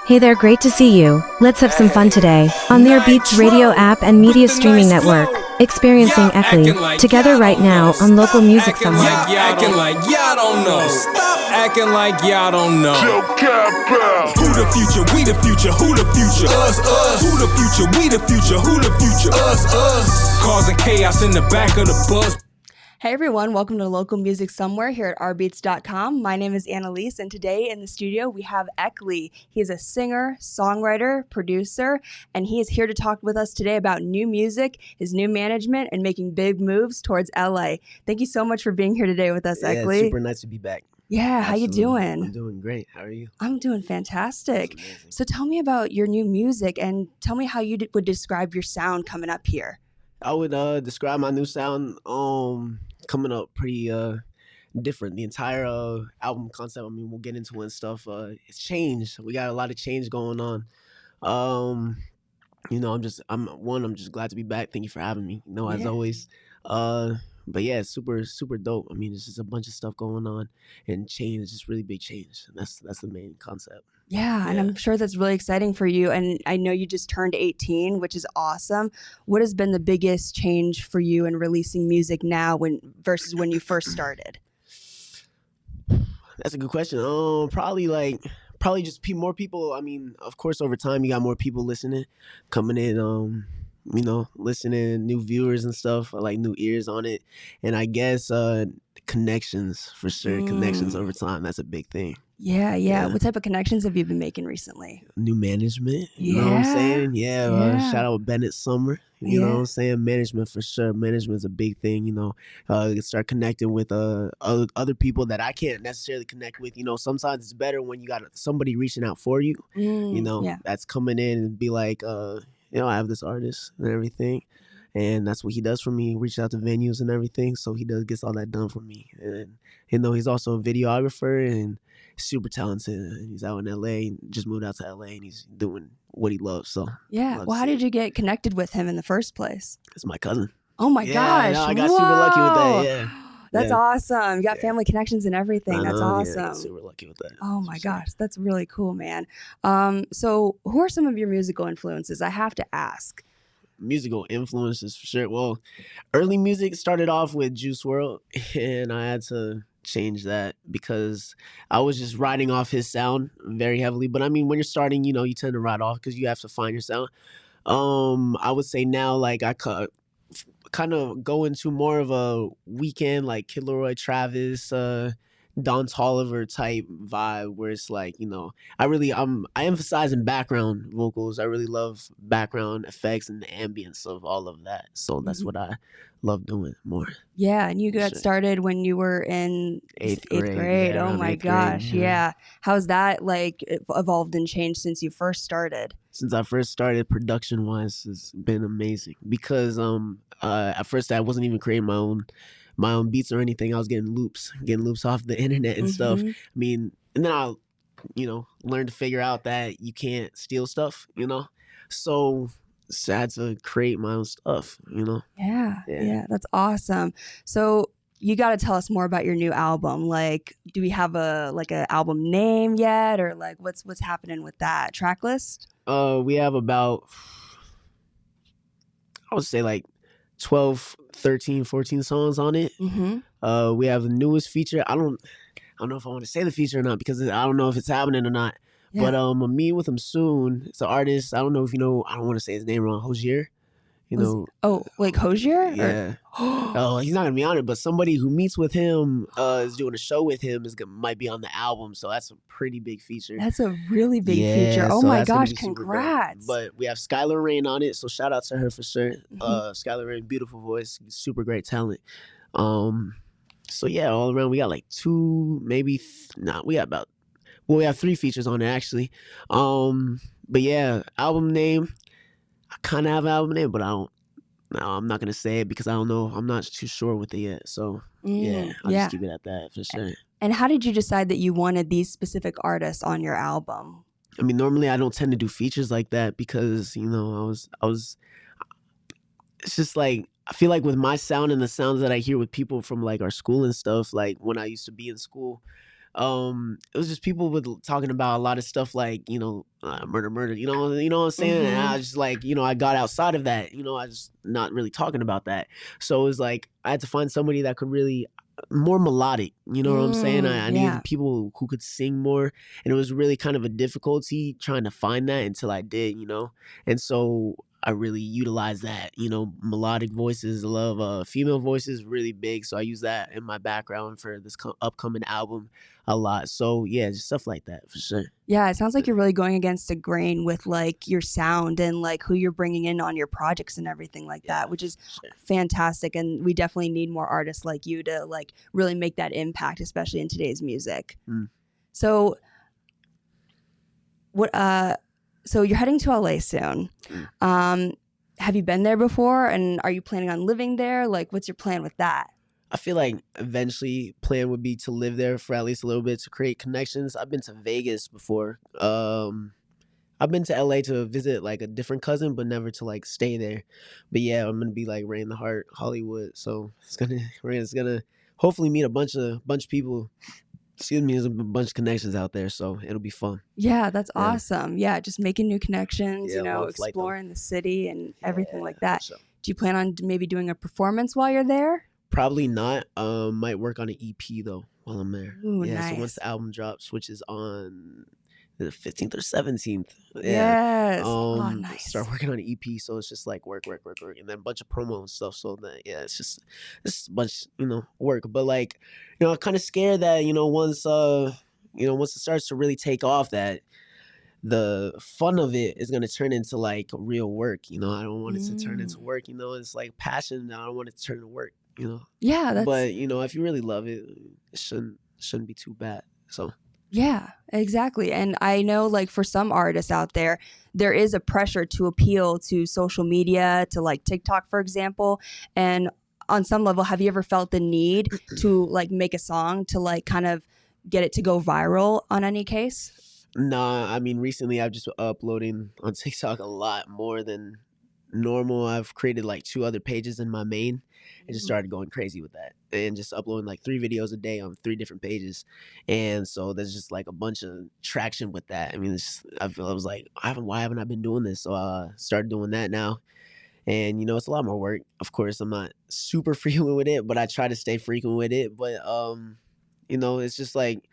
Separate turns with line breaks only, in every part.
Hey there, great to see you. Let's have some fun today. On the rBeatz radio app and media streaming network. Experiencing EKLY together right now on local music somewhere.
Acting like y'all don't know. Stop acting like y'all don't know. Who the future? We the future. Who the future? Us. Who the future? We the future. Who the future? Us. Causing chaos in the back of the bus.
Hey everyone, welcome to Local Music Somewhere here at rBeatz.com. My name is Annaliese, and today in the studio we have EKLY. He is a singer, songwriter, producer, and he is here to talk with us today about new music, his new management, and making big moves towards LA. Thank you so much for being here today with us, EKLY.
Yeah, super nice to be back.
Yeah, how you doing?
I'm doing great. How are you?
I'm doing fantastic. So tell me about your new music and tell me how you would describe your sound coming up here.
I would describe my new sound coming up pretty different. The entire album concept, I mean, we'll get into it and stuff. It's changed. We got a lot of change going on. I'm just glad to be back. Thank you for having me. As always. But yeah, it's super dope. I mean, it's just a bunch of stuff going on, and change is just really big change. And that's the main concept.
Yeah, and I'm sure that's really exciting for you. And I know you just turned 18, which is awesome. What has been the biggest change for you in releasing music now versus when you first started?
That's a good question. Probably just more people. I mean, of course, over time you got more people listening, coming in. Listening, new viewers and stuff, like new ears on it. And I guess connections, for sure. Connections over time, that's a big thing.
Yeah. What type of connections have you been making recently?
New management, you know what I'm saying? Shout out Bennett Summer, you know what I'm saying? Management, for sure. Management's a big thing, start connecting with other people that I can't necessarily connect with. Sometimes it's better when you got somebody reaching out for you, that's coming in and be like, I have this artist and everything, and that's what he does for me. He reaches out to venues and everything, so he gets all that done for me. And he's also a videographer and super talented. He's out in LA, just moved out to LA, and he's doing what he loves. So
how did you get connected with him in the first place?
It's my cousin.
Oh my gosh!
I got super lucky with that. Yeah.
That's awesome. You got family connections and everything. That's awesome.
Yeah, super lucky with that.
Oh my gosh, that's really cool, man. So who are some of your musical influences? I have to ask.
Musical influences, for sure. Well, early music started off with Juice WRLD, and I had to change that because I was just riding off his sound very heavily. But I mean, when you're starting, you tend to ride off because you have to find your sound. I would say now, like, I kind of go into more of a weekend, like Kid Laroi, Travis, Don Toliver type vibe, where it's like, I emphasize in background vocals. I really love background effects and the ambience of all of that. So that's what I love doing more.
Yeah, and you got started when you were in eighth grade.
Yeah,
oh my gosh, yeah. How's that evolved and changed since you first started?
Since I first started, production-wise, it's been amazing because at first I wasn't even creating my own beats or anything. I was getting loops off the internet and stuff. I mean, and then I, learned to figure out that you can't steal stuff, So I had to create my own stuff,
Yeah, that's awesome. So you got to tell us more about your new album. Like, do we have a album name yet, or like what's happening with that track list?
We have about, I would say, like 12, 13, 14 songs on it. We have the newest feature. I don't know if I want to say the feature or not because I don't know if it's happening or not. Yeah. But I'm meeting with him soon. It's an artist. I don't know if I don't want to say his name wrong. Hosier.
Like Hosier?
Yeah. Oh, he's not gonna be on it, but somebody who meets with him is doing a show with him might be on the album. So that's a pretty big feature.
That's a really big feature. Oh my gosh, congrats!
But we have Skylar Rain on it, so shout out to her for sure. Skylar Rain, beautiful voice, super great talent. So yeah, all around we got like we have 3 features on it actually. But yeah, album name. I kind of have an album name, but I'm not going to say it because I don't know. I'm not too sure with it yet. So, I'll just keep it at that for sure.
And how did you decide that you wanted these specific artists on your album?
I mean, normally I don't tend to do features like that because, it's just like, I feel like with my sound and the sounds that I hear with people from like our school and stuff, like when I used to be in school, it was just people with talking about a lot of stuff like, murder, you know what I'm saying? And I was just like, I got outside of that, I was not really talking about that. So it was like, I had to find somebody that could really more melodic, you know what I'm saying? I needed people who could sing more, and it was really kind of a difficulty trying to find that until I did, and so I really utilize that, melodic voices. I love female voices, really big. So I use that in my background for this upcoming album a lot. So yeah, just stuff like that for sure.
Yeah, it sounds like you're really going against the grain with like your sound and like who you're bringing in on your projects and everything like that, which is fantastic. And we definitely need more artists like you to like really make that impact, especially in today's music. So so you're heading to LA soon. Have you been there before? And are you planning on living there? Like, what's your plan with that?
I feel like eventually plan would be to live there for at least a little bit to create connections. I've been to Vegas before. I've been to LA to visit like a different cousin, but never to like stay there. But yeah, I'm gonna be like right in the heart, Hollywood. So it's gonna hopefully meet a bunch of people. Excuse me, there's a bunch of connections out there, so it'll be fun.
Yeah, that's awesome. Yeah, just making new connections, exploring the city and everything like that. Sure. Do you plan on maybe doing a performance while you're there?
Probably not. Might work on an EP though while I'm there.
Ooh, nice.
So once the album drops, which is on the 15th or 17th.
Yes. Nice.
Start working on an EP, so it's just like work, and then a bunch of promo and stuff. So that it's just a bunch, work. But like, I'm kind of scared that once it starts to really take off, that the fun of it is gonna turn into like real work. I don't want it to turn into work. It's like passion. I don't want it to turn into work.
Yeah.
But if you really love it, it shouldn't be too bad. So.
Yeah, exactly. And I know like for some artists out there is a pressure to appeal to social media, to like TikTok, for example. And on some level, have you ever felt the need to like make a song to like kind of get it to go viral on any case?
Nah, I mean, recently I've just been uploading on TikTok a lot more than normal. I've created like 2 other pages in my main and just started going crazy with that and just uploading like 3 videos a day on 3 different pages. And so there's just like a bunch of traction with that. I mean, I was like, why haven't I been doing this? So I started doing that now. And, it's a lot more work. Of course, I'm not super frequent with it, but I try to stay frequent with it. But, it's just like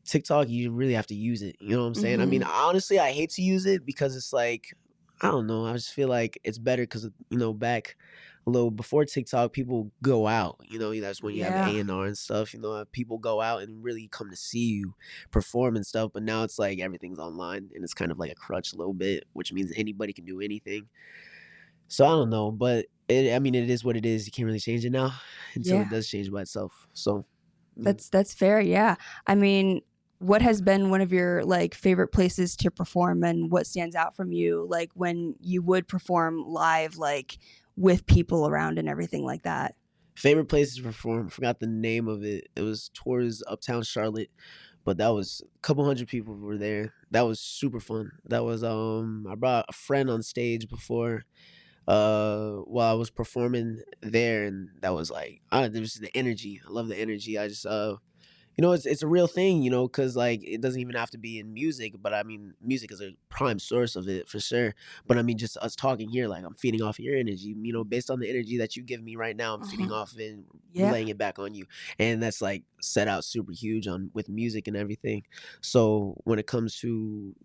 TikTok, you really have to use it. You know what I'm saying? I mean, honestly, I hate to use it because it's like, I don't know. I just feel like it's better because, back a little before TikTok, people go out. That's when you have A&R and stuff. People go out and really come to see you perform and stuff. But now it's like everything's online and it's kind of like a crutch a little bit, which means anybody can do anything. So I don't know. But it is what it is. You can't really change it now until it does change by itself. So
that's fair. Yeah. I mean, what has been one of your like favorite places to perform, and what stands out from you like when you would perform live, like with people around and everything like that?
Favorite places to perform, forgot the name of it. It was towards Uptown Charlotte, but that was a couple hundred people were there. That was super fun. That was I brought a friend on stage before while I was performing there, and that was like there was the energy. I love the energy. I just it's a real thing, because like it doesn't even have to be in music, but I mean, music is a prime source of it for sure. But I mean, just us talking here, like I'm feeding off of your energy, based on the energy that you give me right now, I'm feeding off of it and relaying it back on you. And that's like set out super huge with music and everything. So when it comes to,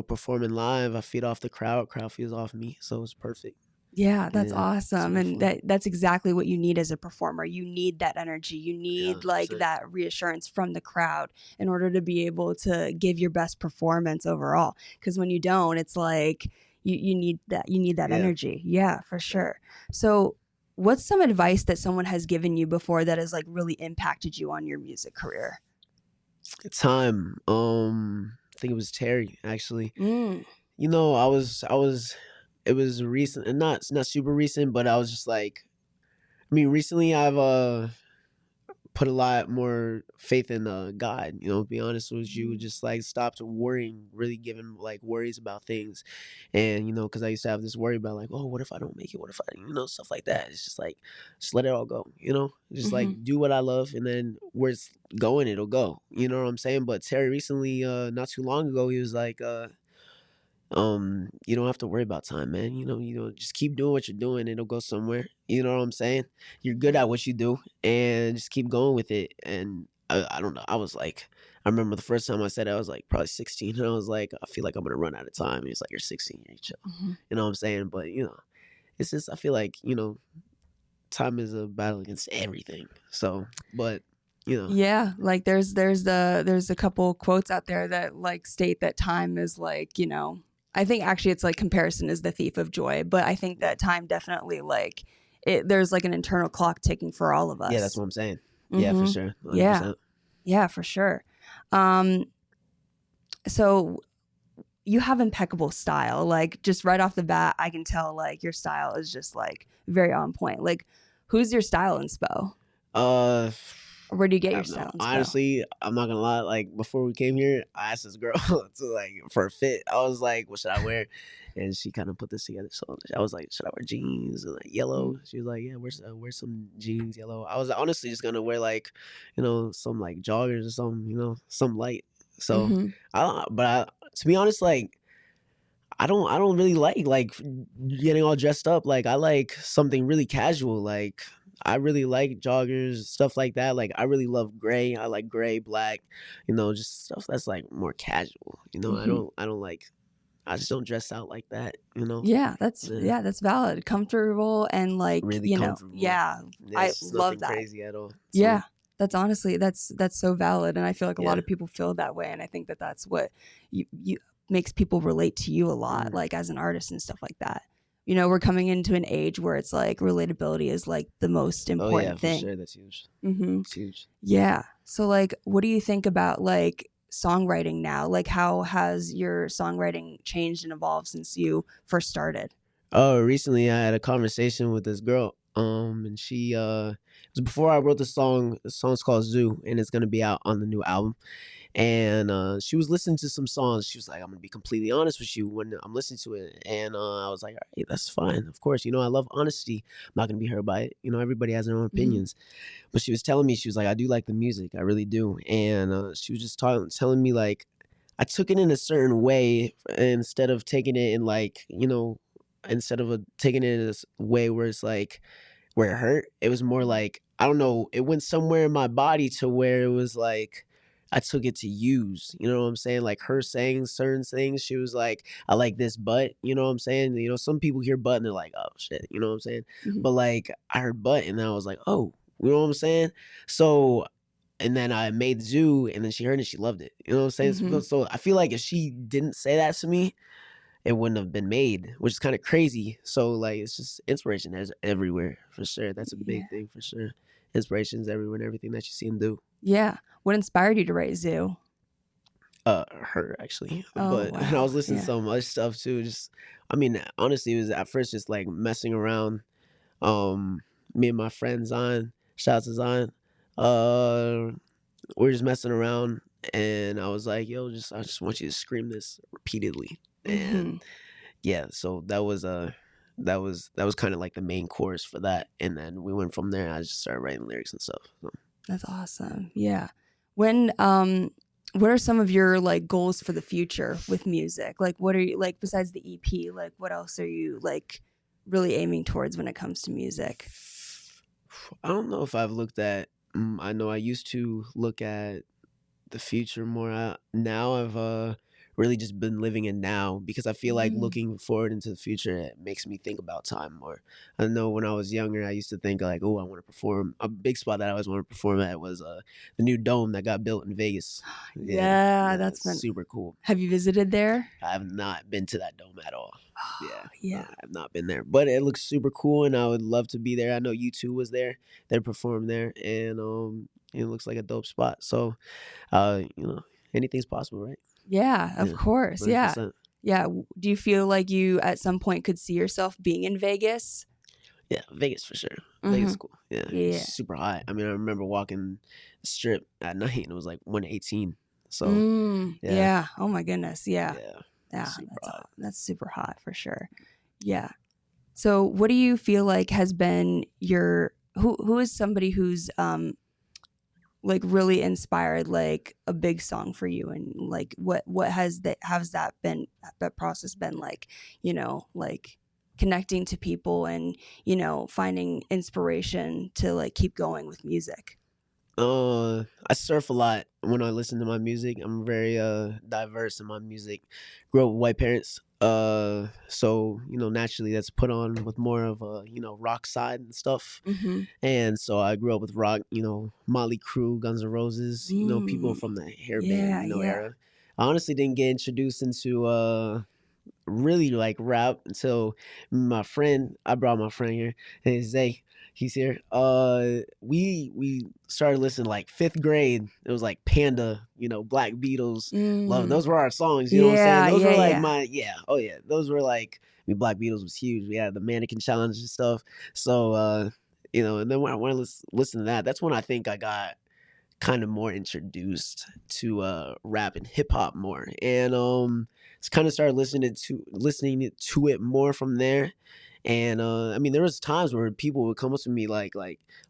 performing live, I feed off the crowd feeds off me. So it's perfect.
Yeah, that's awesome. And that's exactly what you need as a performer. You need that energy. You need that reassurance from the crowd in order to be able to give your best performance overall. Because when you don't, it's like you need that energy. Yeah, for sure. So what's some advice that someone has given you before that has like really impacted you on your music career?
Time. I think it was Terry, actually. It was recent, and not super recent, but I was just like, recently I've put a lot more faith in God, you know, to be honest with you, just like stopped worrying, really giving like worries about things. And, you know, because I used to have this worry about like, oh, what if I don't make it? What if I, you know, stuff like that. It's just like, just let it all go, you know, just like do what I love. And then where it's going, it'll go. You know what I'm saying? But Terry recently, not too long ago, he was like, you don't have to worry about time, man. You know, just keep doing what you're doing. It'll go somewhere. You know what I'm saying? You're good at what you do, and just keep going with it. And I don't know. I was like, I remember the first time I said it, I was like probably 16, and I was like, I feel like I'm gonna run out of time. And he's like, you're 16, you're chill. You know what I'm saying? But you know, it's just I feel like you know, time is a battle against everything. So, but you know,
Yeah, like there's a couple quotes out there that like state that time is like, you know, I think actually it's like comparison is the thief of joy, but I think that time definitely like there's like an internal clock ticking for all of us.
yeah, that's what I'm saying. Yeah, for sure.
100%. Yeah, for sure. So you have impeccable style. Like just right off the bat, I can tell like your style is just like very on point. Like who's your style inspo? Where do you get your style inspo?
Honestly, I'm not gonna lie. Like before we came here, I asked this girl to like for a fit. I was like, "What should I wear?" And she kind of put this together. So I was like, "Should I wear jeans and like yellow?" She was like, "Yeah, wear some jeans yellow." I was honestly just gonna wear like, you know, some like joggers or something, you know, some light. So to be honest, like I don't really like getting all dressed up. Like I like something really casual. Like I really like joggers, stuff like that. Like I really love gray. I like gray, black, you know, just stuff that's like more casual. You know, I don't like I just don't dress out like that, you know.
Yeah, that's valid. Comfortable and like
really
you know,
comfortable.
yeah. I love that.
Crazy at all. So,
yeah. That's honestly that's so valid, and I feel like a lot of people feel that way, and I think that that's what you makes people relate to you a lot, like as an artist and stuff like that. You know, we're coming into an age where it's like relatability is like the most important thing.
For sure, that's huge. It's huge.
Yeah. So like, what do you think about like songwriting now? Like, how has your songwriting changed and evolved since you first started?
Oh, recently I had a conversation with this girl. And she it was before I wrote the song. The song's called Zoo, and it's gonna be out on the new album. And she was listening to some songs. She was like, I'm gonna be completely honest with you when I'm listening to it. And I was like, all right, that's fine. Of course, you know, I love honesty. I'm not gonna be hurt by it. You know, everybody has their own opinions. But she was telling me, she was like, I do like the music, I really do. And she was just telling me like, I took it in a certain way instead of taking it in like, you know, instead of taking it in this way where it's like where it hurt. It was more like, I don't know, it went somewhere in my body to where it was like I took it to use, you know what I'm saying? Like her saying certain things, she was like, I like this butt, you know what I'm saying? You know, some people hear butt and they're like, oh shit, you know what I'm saying? But like I heard butt and then I was like, oh, you know what I'm saying? So, and then I made Zoo and then she heard it, she loved it, you know what I'm saying? So I feel like if she didn't say that to me, it wouldn't have been made, which is kind of crazy. So like, it's just inspiration is everywhere for sure. That's a big thing for sure. Inspiration's everywhere and everything that you see him do.
Yeah. What inspired you to write Zoo?
Her actually. But wow. I was listening to some other stuff too. Just, I mean, honestly, it was at first just like messing around. Me and my friend Zion, shout out to Zion. We're just messing around, and I was like, "Yo, I just want you to scream this repeatedly." And yeah, so that was kind of like the main chorus for that, and then we went from there. I just started writing lyrics and stuff. So.
That's awesome. Yeah. When what are some of your like goals for the future with music? Like, what are you like besides the EP? Like, what else are you like really aiming towards when it comes to music?
I don't know if I've looked at. I know I used to look at the future more. Now I've really just been living in now, because I feel like looking forward into the future, it makes me think about time more. I know when I was younger, I used to think like, oh, I want to perform. A big spot that I always wanted to perform at was the new dome that got built in Vegas.
Yeah, that's been
super cool.
Have you visited there?
I have not been to that dome at all. I have not been there, but it looks super cool, and I would love to be there. I know U2 was there; they performed there, and it looks like a dope spot. So, you know, anything's possible, right?
Yeah, of course.
100%.
Yeah. Do you feel like you at some point could see yourself being in Vegas?
Yeah, Vegas for sure.
Mm-hmm.
Vegas is cool. Yeah,
Yeah.
super hot. I mean, I remember walking the strip at night and it was like 118. So yeah,
Yeah. Oh my goodness. Yeah.
yeah,
Yeah.
super
That's
hot.
that's super hot for sure. Yeah. So what do you feel like has been your who is somebody who's like really inspired like a big song for you, and like what has that process been like, you know, like connecting to people and, you know, finding inspiration to like keep going with music?
I surf a lot when I listen to my music. I'm very diverse in my music. Grew up with white parents. So naturally that's put on with more of a rock side and stuff.
Mm-hmm.
And so I grew up with rock, Motley Crue, Guns N' Roses, people from the hair band,
Yeah.
era. I honestly didn't get introduced into really like rap until I brought my friend here, hey Zay, he's here. We started listening like fifth grade. It was like Panda, Black Beatles, Love. Those were our songs, you know what I'm saying? Those were like those were like, Black Beatles was huge. We had the Mannequin Challenge and stuff. So and then when I went to listen to that, that's when I think I got kind of more introduced to rap and hip hop more, and it's kind of started listening to it more from there. And I mean, there was times where people would come up to me like,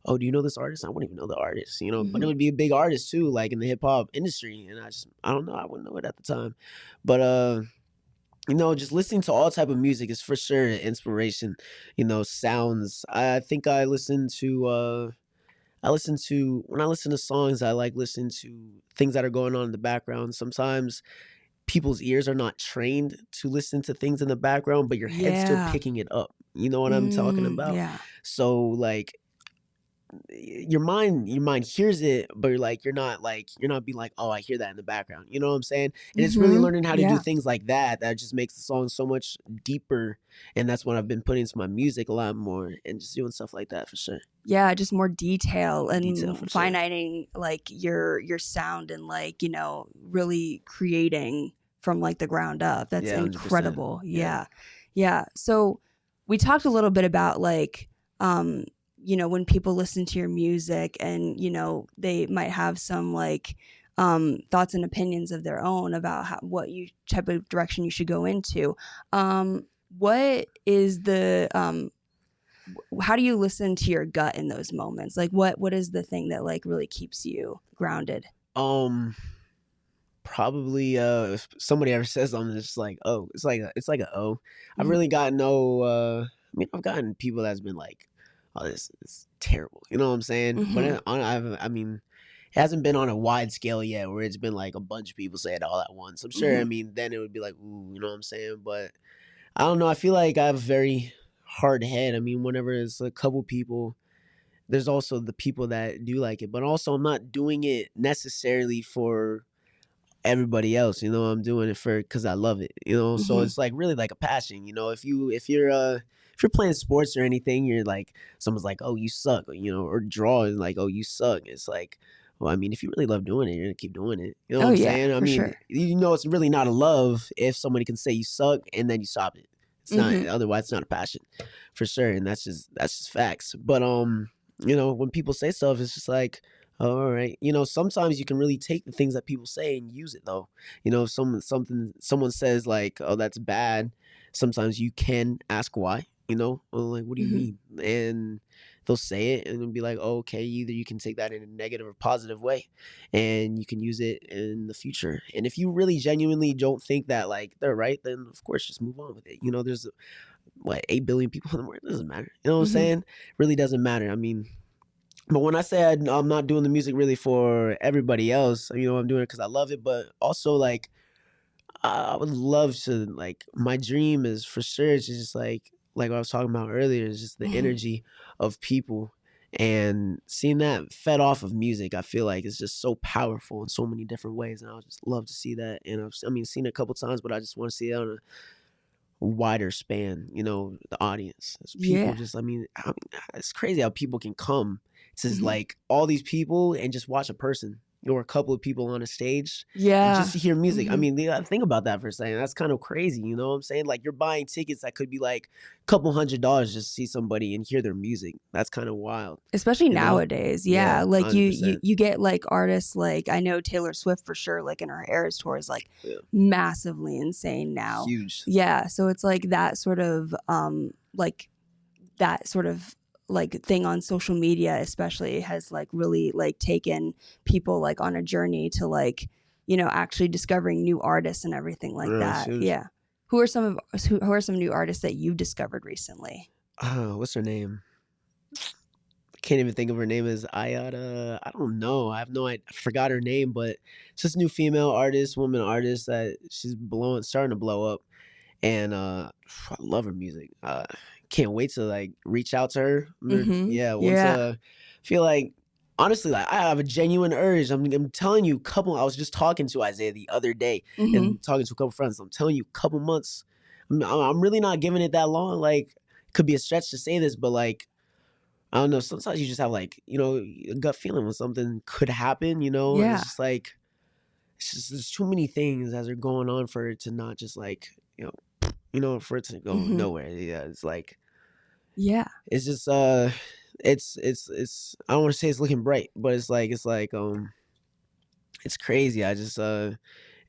oh, do you know this artist? I wouldn't even know the artist, but it would be a big artist too, like in the hip hop industry, and I don't know, I wouldn't know it at the time. But just listening to all type of music is for sure an inspiration. Sounds. I think when I listen to songs, I like listening to things that are going on in the background. Sometimes people's ears are not trained to listen to things in the background, but your head's still picking it up. You know what I'm talking about?
Yeah.
So like your mind hears it, but you're not being like, oh, I hear that in the background. You know what I'm saying? And it's really learning how to do things like that just makes the song so much deeper. And that's what I've been putting into my music a lot more, and just doing stuff like that for sure.
Yeah, just more detail and
For
finiting like your sound, and like, really creating from like the ground up. That's
100%.
incredible. Yeah. So we talked a little bit about like when people listen to your music and they might have some like thoughts and opinions of their own about what type of direction you should go into. What is the how do you listen to your gut in those moments? Like what is the thing that like really keeps you grounded?
Probably if somebody ever says something, it's just like, oh, it's like a oh. I've really gotten I've gotten people that's been like, oh, this is terrible, you know what I'm saying? But it hasn't been on a wide scale yet where it's been like a bunch of people say it all at once. I'm sure then it would be like, ooh, you know what I'm saying? But I don't know, I feel like I have a very hard head. I mean, whenever it's a couple people, there's also the people that do like it, but also I'm not doing it necessarily for everybody else. I'm doing it because I love it. So it's like really like a passion. If you're playing sports or anything, you're like, someone's like, oh, you suck, or drawing like, oh, you suck. It's like, well, I mean, if you really love doing it, you're gonna keep doing it. You know what I'm saying? I mean,
sure.
It's really not a love if somebody can say you suck and then you stop it. It's not, otherwise it's not a passion, for sure. And that's just facts. But when people say stuff, it's just like, oh, all right. Sometimes you can really take the things that people say and use it though. If someone says like, oh, that's bad, sometimes you can ask why. Well, like, what do you mean? And they'll say it and it'll be like, oh, okay, either you can take that in a negative or positive way and you can use it in the future. And if you really genuinely don't think that like they're right, then of course just move on with it. There's 8 billion people in the world. It doesn't matter. You know what I'm saying? Really doesn't matter. I mean, but when I say I'm not doing the music really for everybody else, I'm doing it because I love it. But also like, I would love to, like, my dream is for sure it's just like what I was talking about earlier, is just the energy of people, and seeing that fed off of music, I feel like it's just so powerful in so many different ways, and I would just love to see that. And I've seen it a couple times, but I just want to see it on a wider span, the audience. It's people just, it's crazy how people can come to like all these people and just watch a person. or a couple of people on a stage
Yeah.
just to hear music. I
Mhm.
mean, you gotta think about that for a second. That's kind of crazy, you know what I'm saying? Like you're buying tickets that could be like a couple $100 just to see somebody and hear their music. That's kind of wild.
Especially
You know?
nowadays. Yeah.
Yeah,
Like you
100%.
get like artists like I know Taylor Swift for sure, like in her Eras tour is like
Yeah.
massively insane now.
Huge.
Yeah. So it's like that sort of like that sort of like thing on social media especially has like really like taken people like on a journey to like, you know, actually discovering new artists and everything like
Yeah, it's
that.
huge.
Yeah. Who are some new artists that you've discovered recently?
What's her name? I can't even think of her name. Is Ayada? I don't know. I have no idea. I forgot her name, but it's just a new female artist, woman artist that she's starting to blow up. And I love her music. Can't wait to like reach out to her. Yeah, once
Yeah.
feel like honestly, like I have a genuine urge. I'm telling you, I was just talking to Isaiah the other day
Mhm.
and talking to a couple friends. I'm telling you, a couple months. I'm really not giving it that long. Like, could be a stretch to say this, but like, I don't know. Sometimes you just have like, you know, a gut feeling when something could happen. You know, and
Yeah.
it's just like, it's just there's too many things as are going on for it to not just like, you know, for it to go
Mhm.
nowhere. Yeah, it's like
Yeah.
it's just it's I don't want to say it's looking bright, but it's like it's crazy. I just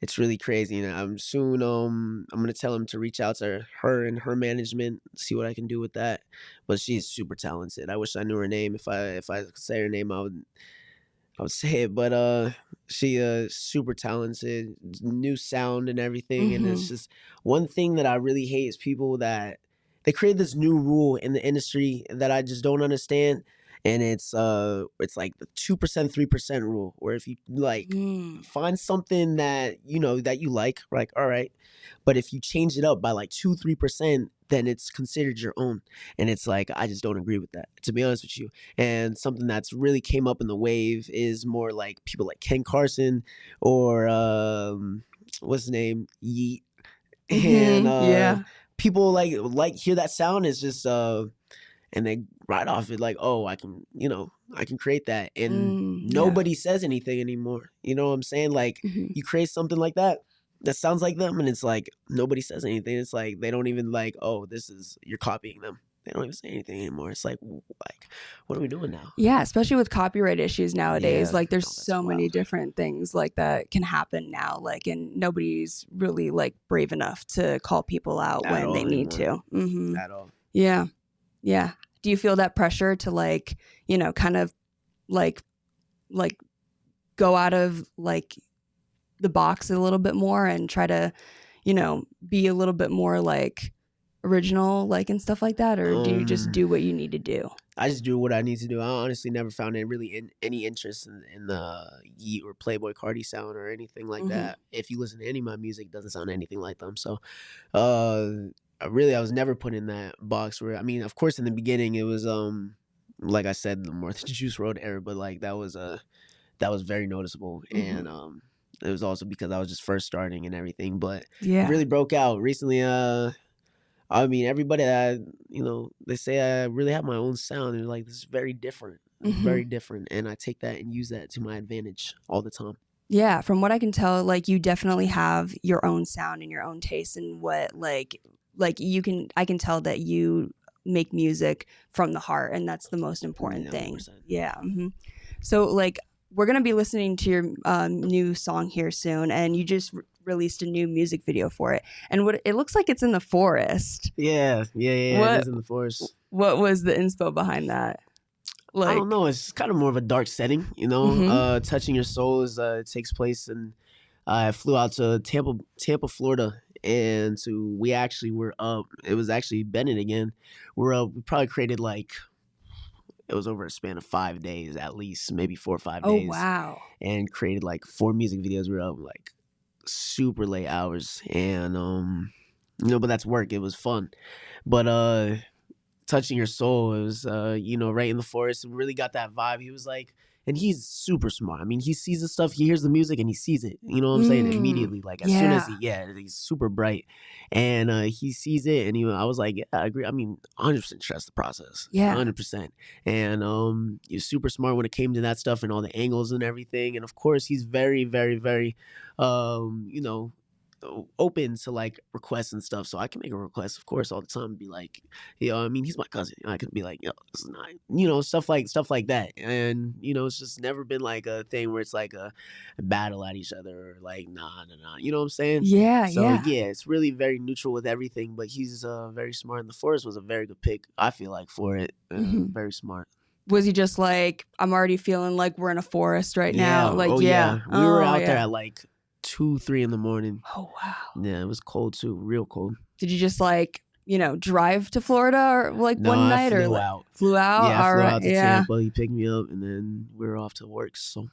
it's really crazy, and I'm soon I'm gonna tell him to reach out to her and her management, see what I can do with that. But she's super talented. I wish I knew her name. If I could say her name, I would say it. But she super talented, new sound and everything. And it's
Mhm.
just one thing that I really hate is people that they create this new rule in the industry that I just don't understand. And it's like the 2%, 3% rule, where if you like
Mm.
find something that you know that you like all right, but if you change it up by like 2-3%, then it's considered your own. And it's like I just don't agree with that, to be honest with you. And something that's really came up in the wave is more like people like Ken Carson or what's his name, Yeet. And
Mhm. Yeah.
people like hear that sound, is just and they ride off it like, oh, I can, you know, I can create that. And
Yeah.
nobody says anything anymore. You know what I'm saying? Like
Mhm.
you create something like that sounds like them, and it's like nobody says anything. It's like they don't even like, oh, this is, you're copying them. They don't even say anything anymore. It's like what are we doing now?
Yeah, especially with copyright issues nowadays.
Yeah,
Like there's
no, that's
so many
wild.
different things like that can happen now. Like and nobody's really like brave enough to call people out
At
when
all
they need
anymore.
to. Mhm.
At all.
Yeah. Yeah. Do you feel that pressure to like, you know, kind of like go out of like the box a little bit more and try to, you know, be a little bit more like original like and stuff like that, or do you just do what you need to do?
I just do what I need to do. I honestly never found any interest in the Yeet or Playboy Cardi sound or anything like
Mhm.
that. If you listen to any of my music, it doesn't sound anything like them. So, I was never put in that box where, I mean, of course, in the beginning, it was, like I said, the more the Juice WRLD era, but like that was very noticeable.
Mhm.
And, it was also because I was just first starting and everything, but it
Yeah.
really broke out recently. I mean, everybody that, you know, they say I really have my own sound. They're like, this is very different. It's very different. And I take that and use that to my advantage all the time.
Yeah, from what I can tell, like you definitely have your own sound and your own taste and what like you can I can tell that you make music from the heart, and that's the most important
Yeah,
thing.
100%.
Yeah. Mhm. So like we're going to be listening to your new song here soon, and you just released a new music video for it. And what it looks like it's in the forest.
Yeah. It
What
is in the forest.
what was the inspo behind that?
I
Like
don't know. It's kind of more of a dark setting, you know.
Mhm.
Touching Your Soul is takes place, and I flew out to Tampa, Florida, and we actually were up. It was actually Bennett again. We're up. We probably created like, it was over a span of 5 days at least, maybe 4 or 5
Oh
days,
wow.
and created like 4 music videos. We were up like super late hours, and you know, but that's work. It was fun, but Touching Your Soul, it was you know, right in the forest. It really got that vibe. He was like, And he's super smart. I mean, he sees the stuff, he hears the music, and he sees it. You know what I'm saying? Immediately, like as soon as he's super bright, and he sees it, and I was like, yeah, I agree. I mean, 100% trust the process. 100%. And he's super smart when it came to that stuff and all the angles and everything. And of course, he's very, very, very, open to like requests and stuff, so I can make a request, of course, all the time and be like, I mean, he's my cousin. I could be like, yo, this is not, stuff like that. And it's just never been like a thing where it's like a battle at each other or like nah. You know what I'm saying? So it's really very neutral with everything. But he's very smart, and the forest was a very good pick, I feel like, for it. Very smart.
Was he just like, I'm already feeling like we're in a forest right now? Like,
we were out there at like 2-3 in the morning.
Oh wow.
Yeah, it was cold too, real cold.
Did you just like drive to Florida or like one night?
Flew
or
out.
Flew out?
Yeah, I flew out to Tampa. He picked me up and then we were off to work, so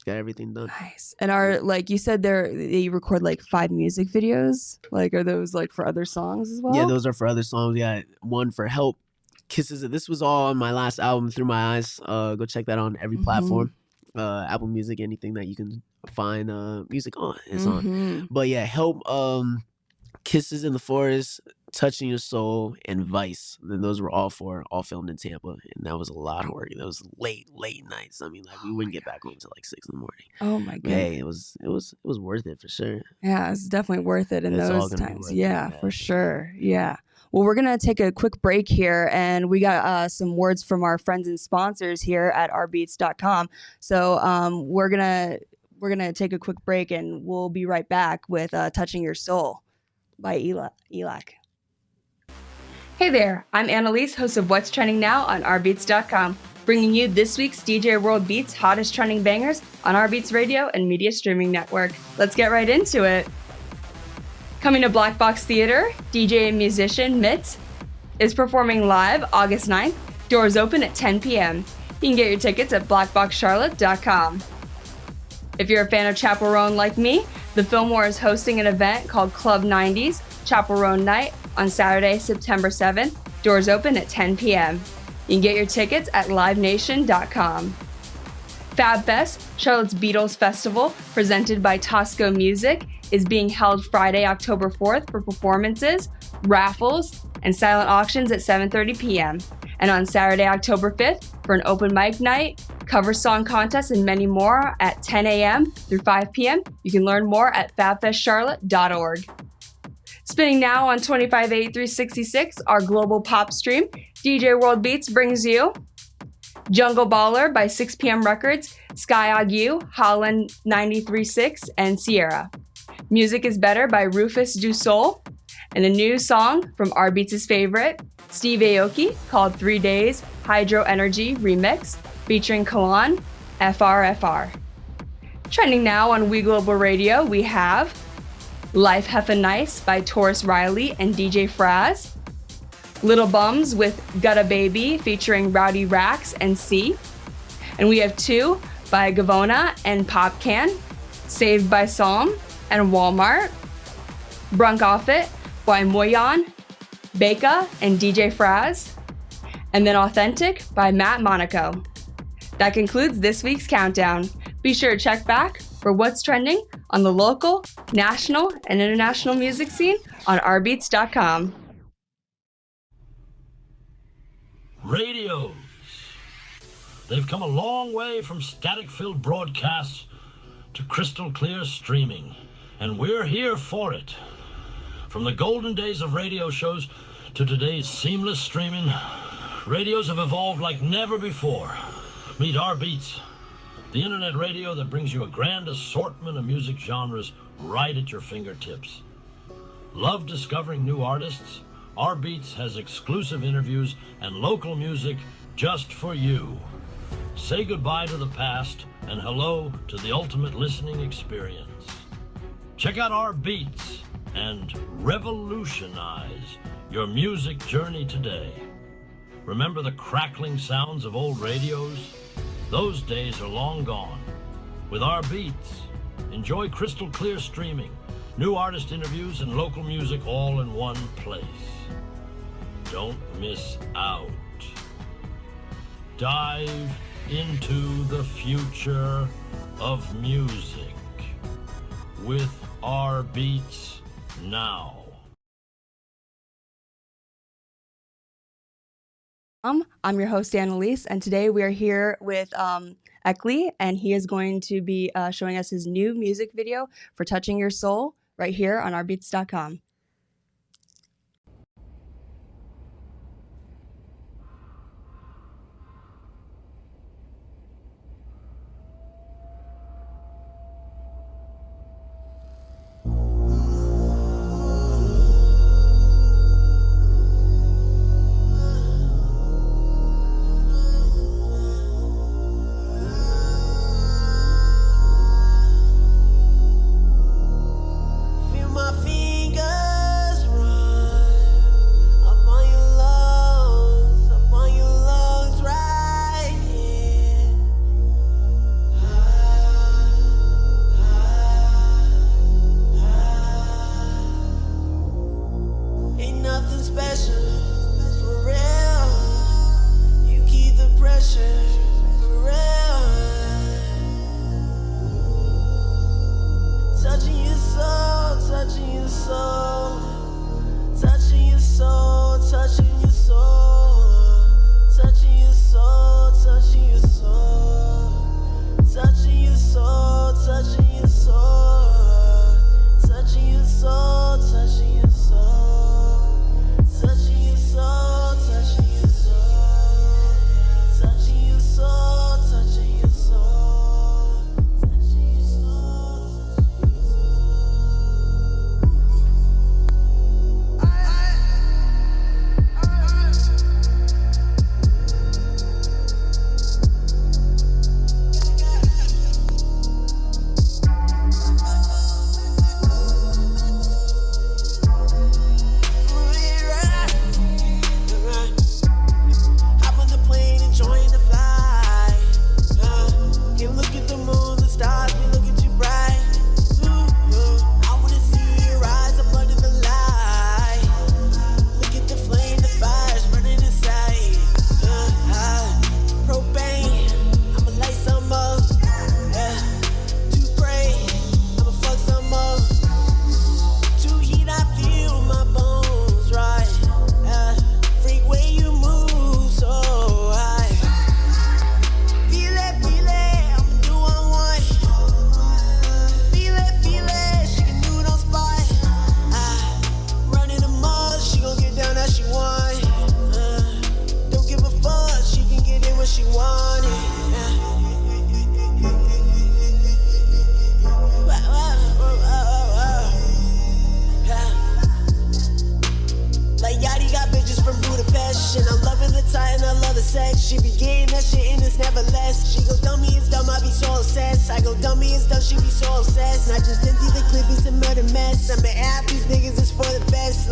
got everything done.
Nice. And like you said, they record like 5 music videos. Like, are those like for other songs as well?
Yeah, those are for other songs. Yeah, one for Help, Kisses. This was all on my last album, Through My Eyes. Go check that on every platform. Apple Music, anything that you can find music on is on. But yeah, Help, Kisses in the Forest, Touching Your Soul, and Vice. Then those were all filmed in Tampa, and that was a lot of work. That was late nights. I mean, like we wouldn't get back home till like 6 in the morning.
Oh my god!
Hey, it was worth it for sure.
Yeah, it's definitely worth it in those times. Yeah, for sure. Yeah. Well, we're going to take a quick break here, and we got some words from our friends and sponsors here at rBeatz.com. So we're gonna take a quick break, and we'll be right back with Touching Your Soul by EKLY. Hey there, I'm Annalise, host of What's Trending Now on rBeatz.com, bringing you this week's DJ World Beats hottest trending bangers on rBeatz Radio and Media Streaming Network. Let's get right into it. Coming to Black Box Theater, DJ and musician Mitz is performing live August 9th. Doors open at 10 p.m. You can get your tickets at blackboxcharlotte.com. If you're a fan of Chapel Roan like me, the Fillmore is hosting an event called Club 90s Chapel Roan Night on Saturday, September 7th. Doors open at 10 p.m. You can get your tickets at livenation.com. Fab Fest, Charlotte's Beatles Festival, presented by Tosco Music, is being held Friday, October 4th for performances, raffles, and silent auctions at 7:30 p.m. And on Saturday, October 5th for an open mic night, cover song contest, and many more at 10 a.m. through 5 p.m. You can learn more at fabfestcharlotte.org. Spinning now on 258366, our global pop stream, DJ World Beats brings you Jungle Baller by 6 p.m. Records, Sky Ague, Holland 93.6, and Sierra. Music is Better by Rufus Du Sol, and a new song from rBeatz's favorite, Steve Aoki, called 3 Days Hydro Energy Remix, featuring Kalan, FRFR. Trending now on We Global Radio, we have Life Heffa Nice by Taurus Riley and DJ Fraz, Little Bums with Gutta Baby featuring Rowdy Rax and C, and we have 2 by Gavona and Popcan, Saved by Psalm and Walmart, Brunk Off It by Moyan, Beka and DJ Fraz, and then Authentic by Matt Monaco. That concludes this week's countdown. Be sure to check back for what's trending on the local, national, and international music scene on rbeatz.com.
Radios. They've come a long way from static-filled broadcasts to crystal-clear streaming, and we're here for it. From the golden days of radio shows to today's seamless streaming, radios have evolved like never before. Meet rBeatz, the internet radio that brings you a grand assortment of music genres right at your fingertips. Love discovering new artists? rBeatz has exclusive interviews and local music just for you. Say goodbye to the past and hello to the ultimate listening experience. Check out rBeatz and revolutionize your music journey today. Remember the crackling sounds of old radios? Those days are long gone. With rBeatz, enjoy crystal clear streaming, new artist interviews, and local music all in one place. Don't miss out. Dive into the future of music with rBeatz now.
I'm your host, Annaliese, and today we are here with EKLY, and he is going to be showing us his new music video for Touching Your Soul right here on rBeatz.com.
She be getting that shit and it's never less. She go, dummy is dumb, I be so obsessed. I go, dummy is dumb, she be so obsessed. I just empty the clip, it's a murder mess. I'm an app, these niggas is for the best.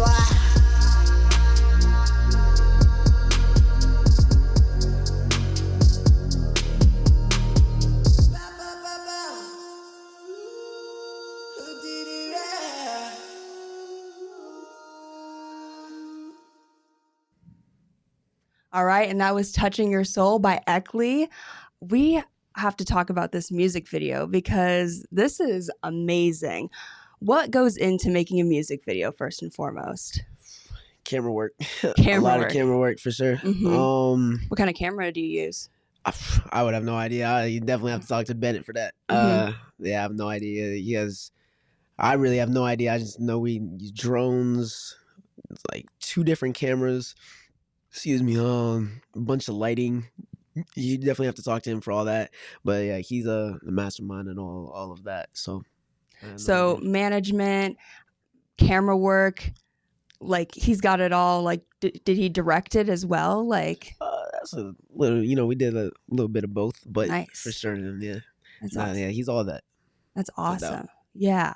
All right, and that was Touching Your Soul by EKLY. We have to talk about this music video because this is amazing. What goes into making a music video first and foremost?
Camera work. A
Camera
lot
work.
of camera work for sure.
Mm-hmm. What kind of camera do you use?
I would have no idea. You definitely have to talk to Bennett for that. Yeah, I have no idea. I really have no idea. I just know we use drones. It's like 2 different cameras. Excuse me, a bunch of lighting. You definitely have to talk to him for all that. But yeah, he's the mastermind and all of that. So
management, camera work, like he's got it all. Like, did he direct it as well? Like,
that's a little, we did a little bit of both, but
nice.
For sure, yeah.
That's awesome.
Yeah, he's all that.
That's awesome. Yeah.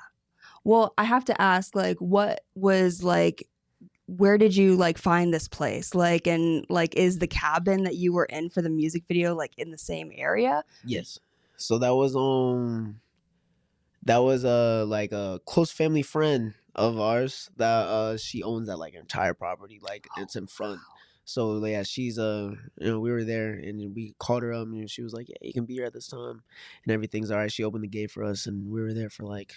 Well, I have to ask, like, what was like, where did you like find this place? Like, and like, is the cabin that you were in for the music video like in the same area?
Yes. So that was like a close family friend of ours that she owns that like entire property, like it's in front. So yeah, she's we were there and we called her up and she was like, yeah, you can be here at this time and everything's all right. She opened the gate for us and we were there for like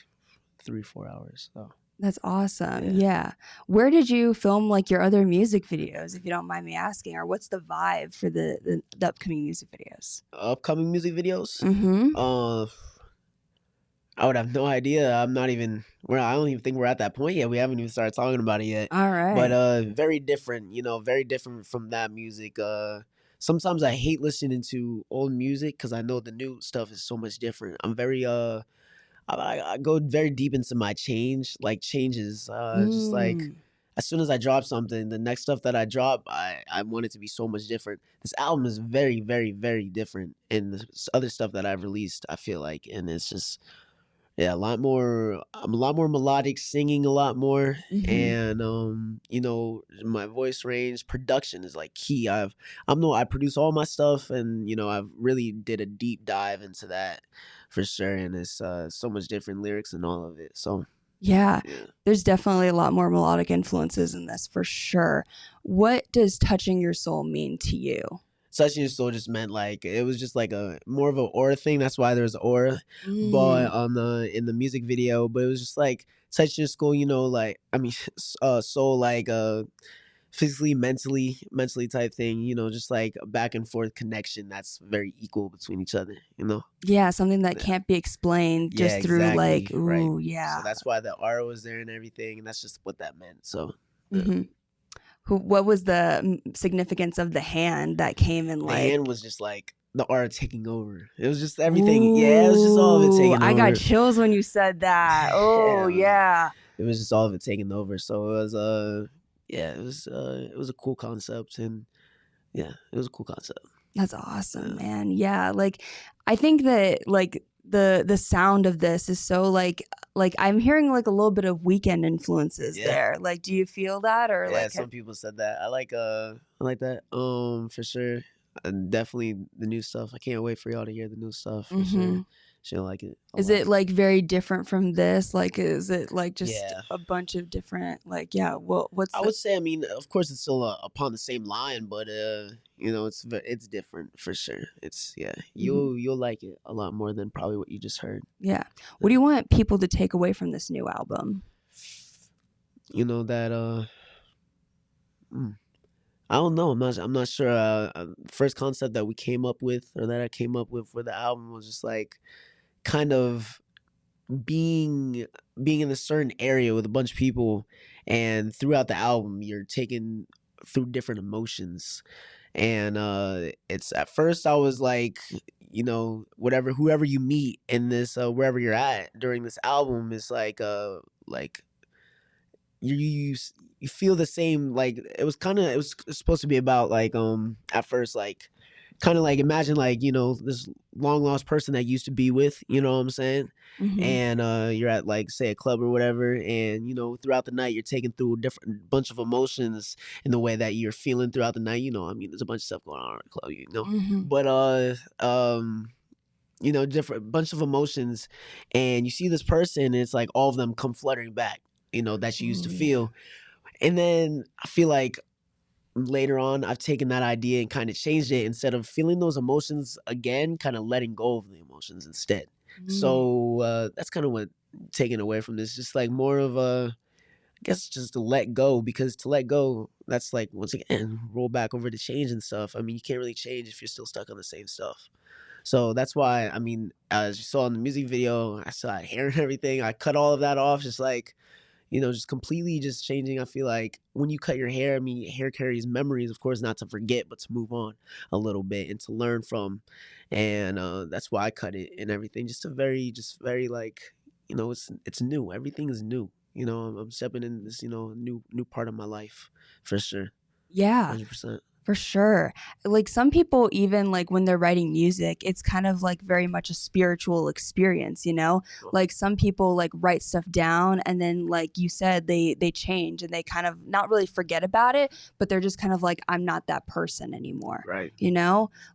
3-4 hours. So
That's awesome. Yeah. Where did you film like your other music videos, if you don't mind me asking, or what's the vibe for the upcoming music videos?
Upcoming music videos.
Mm-hmm.
I would have no idea. I don't even think we're at that point yet. We haven't even started talking about it yet.
All right.
But very different, very different from that music. Sometimes I hate listening to old music because I know the new stuff is so much different. I'm very I go very deep into my changes. Just like as soon as I drop something, the next stuff that I drop, I want it to be so much different. This album is very, very, very different in the other stuff that I've released, I feel like, and it's just I'm a lot more melodic, singing a lot more, and my voice range, production is like key. I produce all my stuff, and I've really did a deep dive into that for sure, and it's so much different lyrics and all of it. So
yeah, there's definitely a lot more melodic influences in this for sure. What does touching your soul mean to you?
Touching Your Soul just meant like it was just like a more of an aura thing. That's why there's aura, but in the music video. But it was just like touching your soul, soul like physically, mentally type thing. Just like a back and forth connection that's very equal between each other.
Yeah, something that can't be explained just through like ooh,
right.
yeah.
So that's why the aura was there and everything, and that's just what that meant. So.
What was the significance of the hand that came in like?
The hand was just like the aura taking over. It was just everything. Ooh, yeah, it was just all of it taking over.
I got chills when you said that. Oh yeah.
It was just all of it taking over. So it was it was a cool concept, and it was a cool concept.
That's awesome, man. Yeah, like I think that like the sound of this is so like I'm hearing like a little bit of Weekend influences there. Like, do you feel that or like?
Some people said that. I like that. For sure, and definitely the new stuff. I can't wait for y'all to hear the new stuff for sure. She'll like it.
Is it like very different from this? Like, is it like just a bunch of different like? Yeah. Well, I
would say. I mean, of course, it's still upon the same line, but it's different for sure. It's you'll like it a lot more than probably what you just heard.
Yeah. What do you want people to take away from this new album?
That I don't know. I'm not sure. First concept that we came up with, or that I came up with for the album, was just like kind of being in a certain area with a bunch of people, and throughout the album you're taken through different emotions. And it's at first I was like, whoever you meet in this wherever you're at during this album is like you feel the same. Like it was supposed to be about like at first like kind of like imagine like this long lost person that you used to be with, you know what I'm saying? And you're at like say a club or whatever, and throughout the night you're taking through a different bunch of emotions in the way that you're feeling throughout the night. I mean, there's a bunch of stuff going on at the club, but different bunch of emotions, and you see this person and it's like all of them come fluttering back, that you used to feel. And then I feel like later on I've taken that idea and kind of changed it. Instead of feeling those emotions again, kind of letting go of the emotions instead. So that's kind of what taken away from this, just like more of I guess just to let go, because to let go, that's like once again roll back over to change and stuff. I mean, you can't really change if you're still stuck on the same stuff. So that's why, I mean, as you saw in the music video, I saw hair and everything. I cut all of that off, just like just completely just changing. I feel like when you cut your hair, I mean, hair carries memories, of course, not to forget, but to move on a little bit and to learn from. And that's why I cut it and everything. Just very like, it's new. Everything is new. I'm stepping in this, new part of my life for sure.
Yeah.
100%.
For sure. Like some people, even like when they're writing music, it's kind of like very much a spiritual experience, like some people like write stuff down and then like you said, they change and they kind of not really forget about it, but they're just kind of like, I'm not that person anymore.
Right.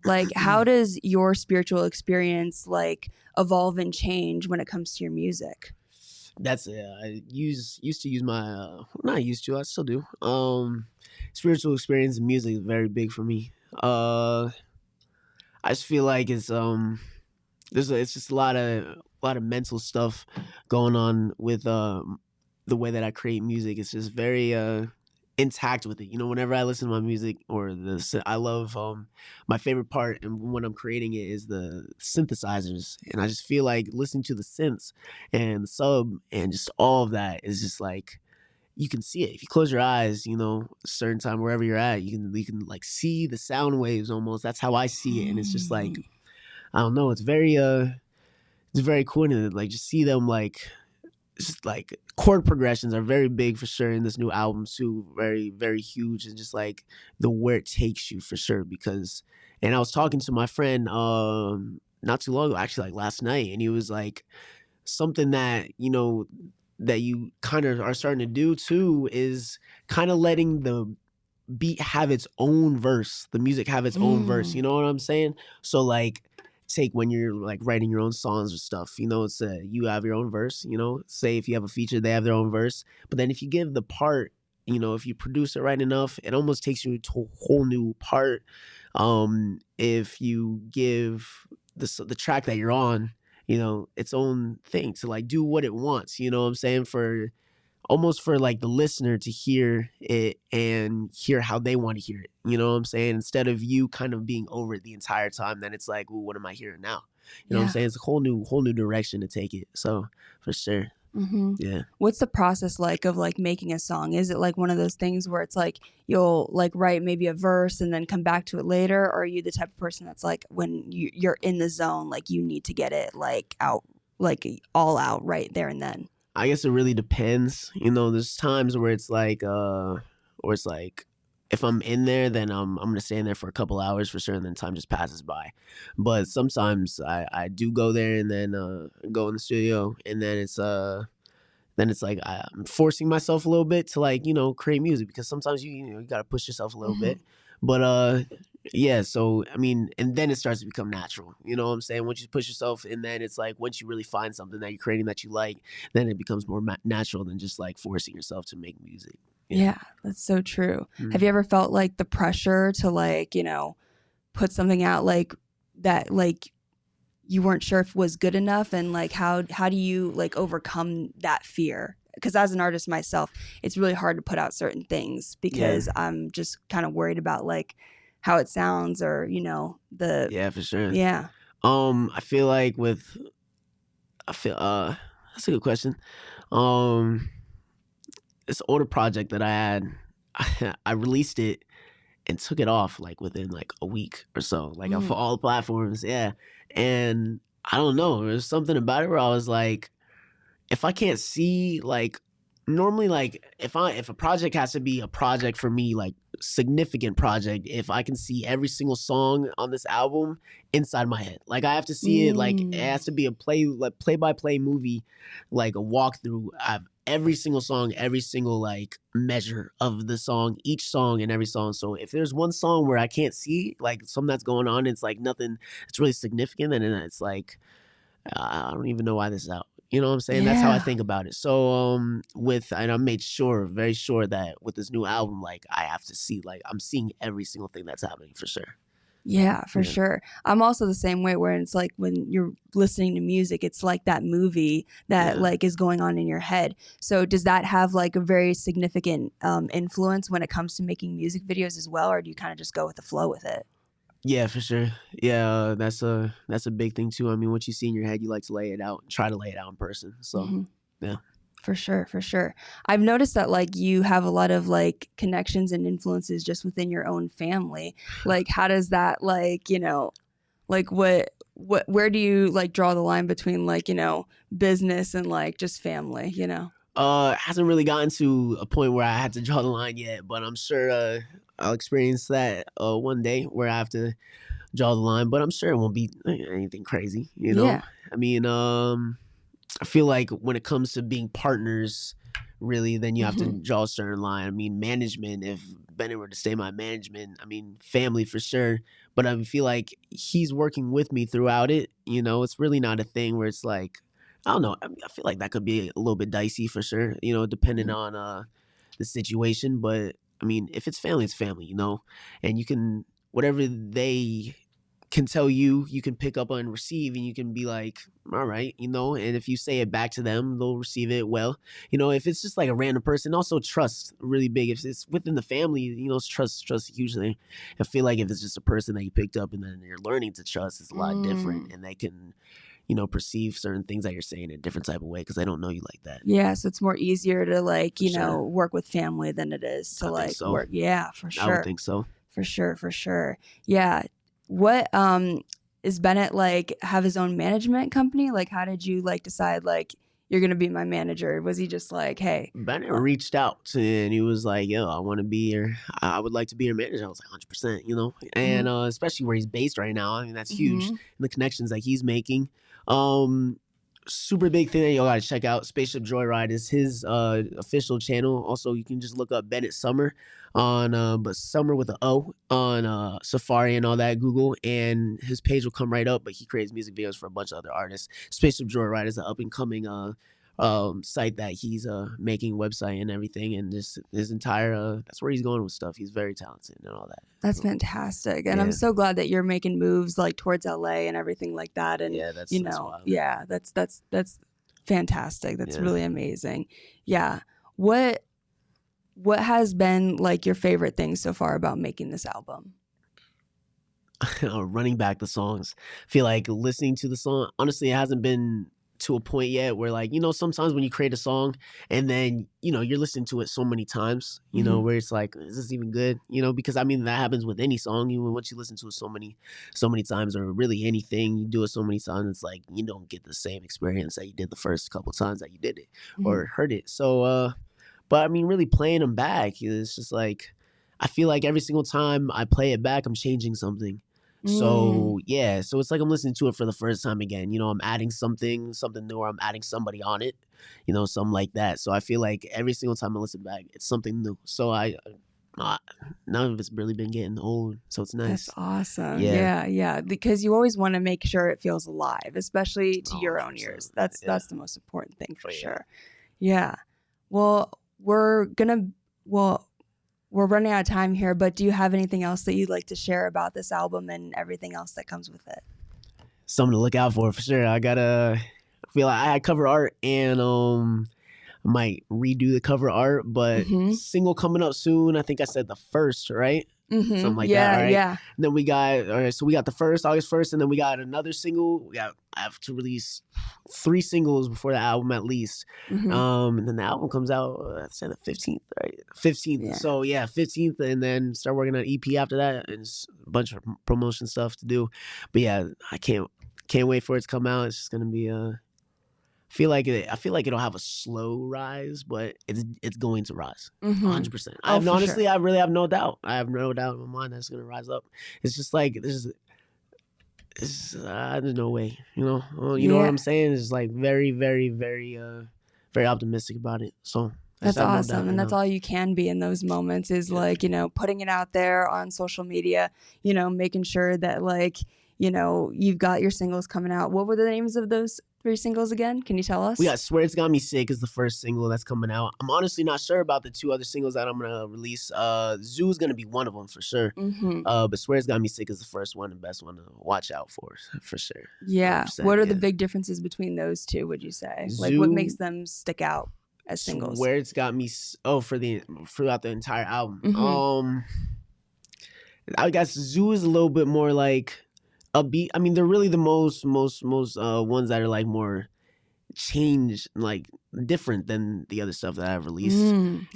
Like how does your spiritual experience like evolve and change when it comes to your music?
That's it. I used to use my not used to, I still do. Spiritual experience in music is very big for me. I just feel like it's just a lot of mental stuff going on with the way that I create music. It's just very intact with it. You know, whenever I listen to my music I love my favorite part and when I'm creating it is the synthesizers, and I just feel like listening to the synths and the sub and just all of that is just like you can see it if you close your eyes. You know, a certain time wherever you're at, you can like see the sound waves almost. That's how I see it, and it's just like I don't know. It's very cool to like just see them like just like chord progressions are very big for sure in this new album too. Very, very huge, and just like the where it takes you for sure. Because, and I was talking to my friend not too long ago, actually like last night, and he was like something that that you kind of are starting to do too is kind of letting the beat have its own verse, the music have its own verse. You know what I'm saying? So like take when you're like writing your own songs or stuff, it's you have your own verse, say if you have a feature, they have their own verse. But then if you give the part, if you produce it right enough, it almost takes you to a whole new part. If you give the track that you're on, its own thing to like do what it wants, you know what I'm saying? Almost for like the listener to hear it and hear how they want to hear it. You know what I'm saying? Instead of you kind of being over it the entire time, then it's like, well, what am I hearing now? You know what I'm saying? It's a whole new direction to take it. So for sure. Yeah.
What's the process like of like making a song? Is it like one of those things where it's like you'll like write maybe a verse and then come back to it later? Or are you the type of person that's like when you're in the zone, like you need to get it like out, like all out right there and then?
I guess it really depends. There's times where it's like, if I'm in there, then I'm gonna stay in there for a couple hours for sure, and then time just passes by. But sometimes I do go there and then go in the studio, and then it's like I'm forcing myself a little bit to like create music, because sometimes you gotta push yourself a little bit. But yeah, so I mean, and then it starts to become natural. You know what I'm saying? Once you push yourself, and then it's like once you really find something that you're creating that you like, then it becomes more natural than just like forcing yourself to make music.
Yeah, that's so true. Have you ever felt like the pressure to like, put something out like that, like you weren't sure if it was good enough, and like how do you like overcome that fear? Because as an artist myself, it's really hard to put out certain things because I'm just kind of worried about like how it sounds, or
Yeah, for sure.
Yeah.
I feel like that's a good question. This older project that I had, I released it and took it off like within like a week or so, like for all the platforms. Yeah. And I don't know, there's something about it where I was like, if I can't see like normally, like if a project has to be a project for me, like significant project, if I can see every single song on this album inside my head, like I have to see it, like it has to be a play-by-play movie, like a walkthrough. I have every single song, every single like measure of the song, each song and every song. So if there's one song where I can't see like something that's going on, it's like nothing, it's really significant, and then it's like I don't even know why this is out. You know what I'm saying? Yeah. That's how I think about it. So and I made very sure that with this new album, like I have to see, like I'm seeing every single thing that's happening for sure.
Yeah, for sure. I'm also the same way, where it's like when you're listening to music, it's like that movie that like is going on in your head. So does that have like a very significant influence when it comes to making music videos as well? Or do you kind of just go with the flow with it?
Yeah, for sure. Yeah, that's a big thing too. I mean, what you see in your head, you like to lay it out, try to lay it out in person. So yeah.
For sure. I've noticed that like you have a lot of like connections and influences just within your own family. Like how does that like, like where do you like draw the line between like, business and like just family, It
hasn't really gotten to a point where I had to draw the line yet, but I'm sure I'll experience that one day where I have to draw the line, but I'm sure it won't be anything crazy, Yeah. I mean, I feel like when it comes to being partners, really, then you have to draw a certain line. I mean, management, if Bennett were to stay my management, I mean, family for sure. But I feel like he's working with me throughout it. It's really not a thing where it's like I don't know. I mean, I feel like that could be a little bit dicey for sure, you know, depending on the situation. But I mean, if it's family, you know, and you can, whatever they can tell you, you can pick up on and receive, and you can be like, all right, you know, and if you say it back to them, they'll receive it well. You know, if it's just like a random person, also trust really big. If it's within the family, you know, trust hugely. I feel like if it's just a person that you picked up and then you're learning to trust, it's a lot different, and they can, you know, perceive certain things that you're saying in a different type of way because they don't know you like that.
Yeah, so it's more easier to like, you know, work with family than it is to like work. Yeah, for sure.
I would think so.
For sure. Yeah. What is Bennett like have his own management company? Like how did you like decide like you're gonna be my manager? Was he just like, hey?
Bennett reached out and he was like, yo, I would like to be your manager. I was like 100%, you know, and especially where he's based right now. I mean, that's huge. And the connections that he's making. Super big thing that you gotta check out. Spaceship Joyride is his official channel. Also, you can just look up Bennett Summer on but Summer with an O on Safari and all that, Google, and his page will come right up. But he creates music videos for a bunch of other artists. Spaceship Joyride is an up and coming site that he's making website and everything, and just his entire that's where he's going with stuff. He's very talented and all that.
That's fantastic, and I'm so glad that you're making moves like towards LA and everything like that. And
that's wild.
That's fantastic. That's really amazing. Yeah. What has been like your favorite thing so far about making this album?
Running back the songs. I feel like listening to the song, honestly, it hasn't been to a point yet where, like, you know, sometimes when you create a song and then, you know, you're listening to it so many times, you know, where it's like, is this even good? You know, because I mean, that happens with any song. Even once you listen to it so many times, or really anything, you do it so many times, it's like you don't get the same experience that you did the first couple times that you did it or heard it. So but I mean, really playing them back, it's just like, I feel like every single time I play it back, I'm changing something. So yeah, so it's like I'm listening to it for the first time again. You know, I'm adding something new, or I'm adding somebody on it, you know, something like that. So I feel like every single time I listen back, it's something new. So none of it's really been getting old, so it's nice.
That's awesome. Yeah. Because you always want to make sure it feels alive, especially to your own ears. That's the most important thing for sure. Yeah. Well, we're running out of time here, but do you have anything else that you'd like to share about this album and everything else that comes with it?
Something to look out for sure. I feel like I had cover art, and I might redo the cover art, but single coming up soon. I think I said the 1st, right? Something like that, right? Yeah. And then we got August 1st, and then we got another single. I have to release 3 singles before the album at least. And then the album comes out, I said the 15th, right? 15th. Yeah. So yeah, 15th, and then start working on an EP after that, and just a bunch of promotion stuff to do. But yeah, I can't wait for it to come out. It's just gonna be I feel like it'll have a slow rise, but it's going to rise 100%. Honestly, I really have no doubt. I have no doubt in my mind that it's going to rise up. It's just like there's no way, you know. You know what I'm saying? It's like very, very, very, very optimistic about it. So
that's awesome, and that's all you can be in those moments. Is like, you know, putting it out there on social media. You know, making sure that, like, you know, you've got your singles coming out. What were the names of those 3 singles again? Can you tell us?
We got Swear It's Got Me Sick is the first single that's coming out. I'm honestly not sure about the 2 other singles that I'm going to release. Zoo is going to be one of them for sure. But Swear It's Got Me Sick is the first one, the best one to watch out for sure.
Yeah. What are the big differences between those 2, would you say?
Zoo,
like, what makes them stick out as singles?
Swear It's Got Me... throughout the entire album. I guess Zoo is a little bit more like upbeat. I mean, they're really the most ones that are like more changed, like different than the other stuff that I've released.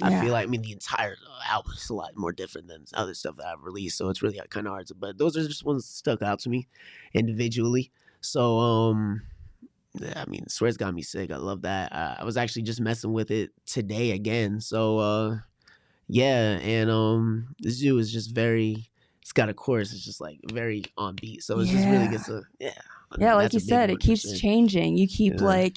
I feel like, I mean, the entire album is a lot more different than other stuff that I've released, so it's really kind of hard to, but those are just ones that stuck out to me individually. So I mean, Swear It's Got Me Sick, I love that. I was actually just messing with it today again. So yeah, and Zoo is just very, it's got a chorus, it's just like very on beat, so it just really gets
Yeah, like
That's
you
a big
said,
one
it
for
keeps
sure.
changing. You keep
Yeah.
like,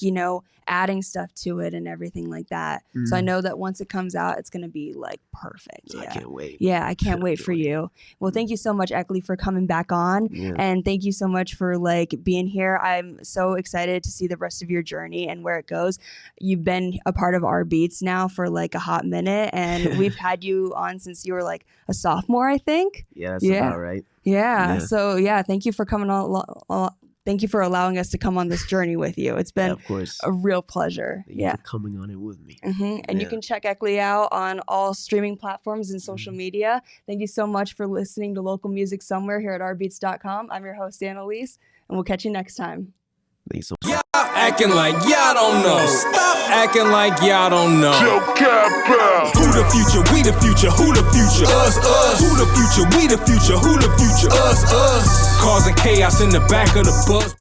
adding stuff to it and everything like that. So I know that once it comes out, it's going to be like perfect.
I can't wait.
Yeah, I can't wait for you. Well, thank you so much, EKLY, for coming back on.
Yeah.
And thank you so much for like being here. I'm so excited to see the rest of your journey and where it goes. You've been a part of rBeatz now for like a hot minute, and we've had you on since you were like a sophomore, I think.
Yeah, that's about right.
Yeah.
Yeah.
So thank you for coming on. Thank you for allowing us to come on this journey with you. It's been
of course.
a real pleasure.
Thank you for coming on it with me.
And you can check EKLY out on all streaming platforms and social media. Thank you so much for listening to Local Music Somewhere here at rBeatz.com. I'm your host, Annaliese, and we'll catch you next time.
Thanks so much.
Y'all acting like y'all don't know. Stop acting like y'all don't know. Who the future? We the future. Who the future? Us. Who the future? We the future. Who the future? Us. Causing chaos in the back of the bus.